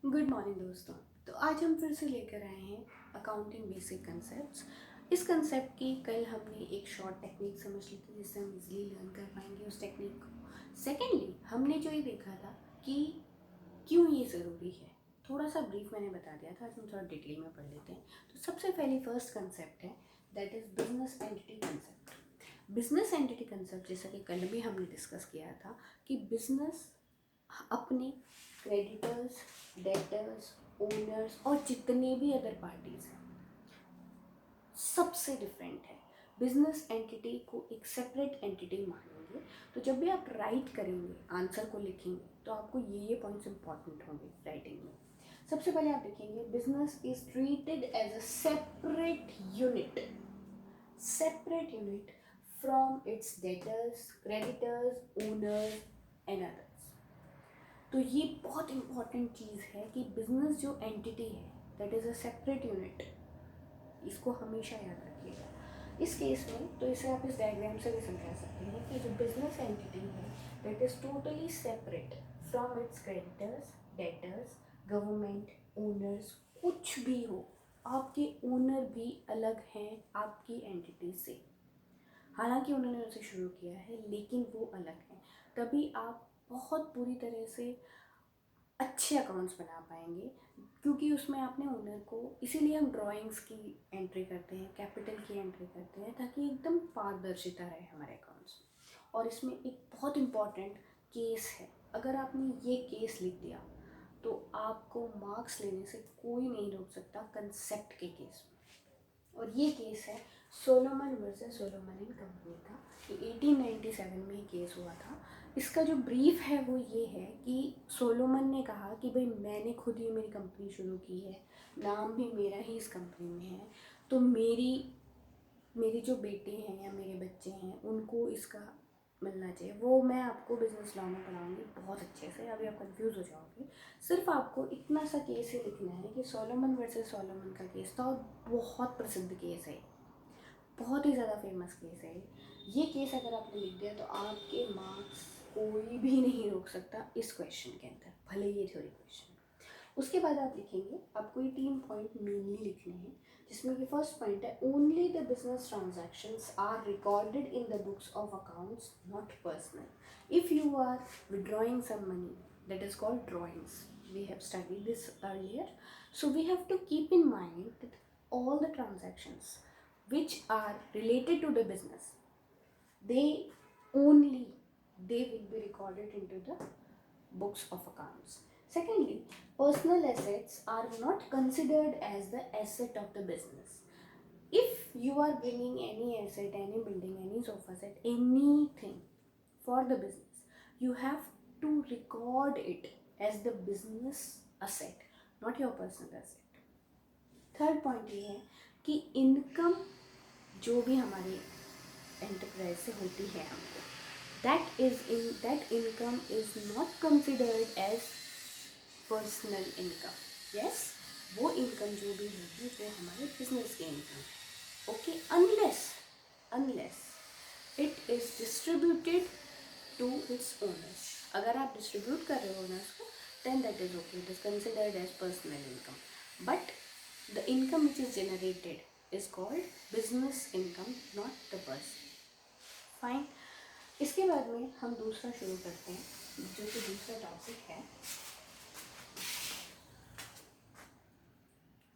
Good morning दोस्तों। तो आज हम फिर से लेकर आए हैं अकाउंटिंग बेसिक कंसेप्ट्स। इस कंसेप्ट की कल हमने एक शॉर्ट टेक्निक समझ ली थी जिससे हम इजीली लर्न कर पाएंगे उस टेक्निक को। सेकेंडली हमने जो ये देखा था कि क्यों ये ज़रूरी है, थोड़ा सा ब्रीफ मैंने बता दिया था। आज हम थोड़ा डिटेल में पढ़ लेते हैं। तो सबसे पहली फर्स्ट कंसेप्ट है that is business entity concept. Business entity concept जैसा कि कल भी हमने डिस्कस किया था कि बिजनेस अपने क्रेडिटर्स, डेटर्स, ओनर्स और जितने भी अदर पार्टीज हैं सबसे डिफरेंट है। बिजनेस एंटिटी को एक सेपरेट एंटिटी मानेंगे। तो जब भी आप राइट करेंगे, आंसर को लिखेंगे, तो आपको ये पॉइंट्स इंपॉर्टेंट होंगे राइटिंग में। सबसे पहले आप लिखेंगे business is treated as a separate unit from its debtors, creditors, owners and others. तो ये बहुत इंपॉर्टेंट चीज़ है कि बिजनेस जो एंटिटी है that is a separate unit, इसको हमेशा याद रखिएगा। इस केस में तो इसे आप इस डायग्राम से भी समझा सकते हैं कि जो बिजनेस एंटिटी है that is totally separate from its creditors, debtors, government, owners, कुछ भी हो, आपके ओनर भी अलग हैं आपकी एंटिटी से। हालांकि उन्होंने उसे शुरू किया है लेकिन वो अलग हैं। तभी आप बहुत पूरी तरह से अच्छे अकाउंट्स बना पाएंगे, क्योंकि उसमें आपने ओनर को, इसीलिए हम ड्राइंग्स की एंट्री करते हैं, कैपिटल की एंट्री करते हैं, ताकि एकदम पारदर्शिता रहे हमारे अकाउंट्स में। और इसमें एक बहुत इम्पॉर्टेंट केस है। अगर आपने ये केस लिख दिया तो आपको मार्क्स लेने से कोई नहीं रोक सकता कंसेप्ट के केस में। और ये केस है Solomon versus Solomon and company का। ये 1897 में ये केस हुआ था। इसका जो ब्रीफ है वो ये है कि सोलोमन ने कहा कि भाई मैंने खुद ही मेरी कंपनी शुरू की है, नाम भी मेरा ही इस कंपनी में है, तो मेरी जो बेटे हैं या मेरे बच्चे हैं उनको इसका मिलना चाहिए। वो मैं आपको बिजनेस लॉ में पढ़ाऊँगी बहुत अच्छे से, अभी आप कंफ्यूज हो जाओगे। सिर्फ आपको इतना सा केस ही लिखना है कि सोलोमन वर्सेस सोलोमन का केस था और बहुत प्रसिद्ध केस है, बहुत ही ज़्यादा फेमस केस है। ये केस अगर आपने लिख दिया तो आपके मार्क्स कोई भी नहीं रोक सकता इस क्वेश्चन के अंदर, भले ये थ्योरी क्वेश्चन। उसके बाद आप लिखेंगे, आपको ये 3 पॉइंट मेनली लिखने हैं, जिसमें कि फर्स्ट पॉइंट है only the business transactions are recorded in the books of accounts not personal. If you are withdrawing some money that is called drawings. We have studied this earlier. So we have to keep in mind that all the transactions which are related to the business, they only they will be recorded into the books of accounts. Secondly, personal assets are not considered as the asset of the business. If you are bringing any asset, any building, any sofa set, anything for the business, you have to record it as the business asset, not your personal asset. Third point ये है कि income जो भी हमारी enterprise से होती है हमको, that income is not considered as personal income. Yes, वो इनकम जो भी होगी वो हमारे बिजनेस की इनकम है। Okay, unless it is distributed to its owners. अगर आप डिस्ट्रीब्यूट कर रहे हो ओनर्स को, then that is okay, it is considered as personal income. But the income which is generated is called business income, not the person. Fine. इसके बाद में हम दूसरा शुरू करते हैं, जो कि दूसरा टॉपिक है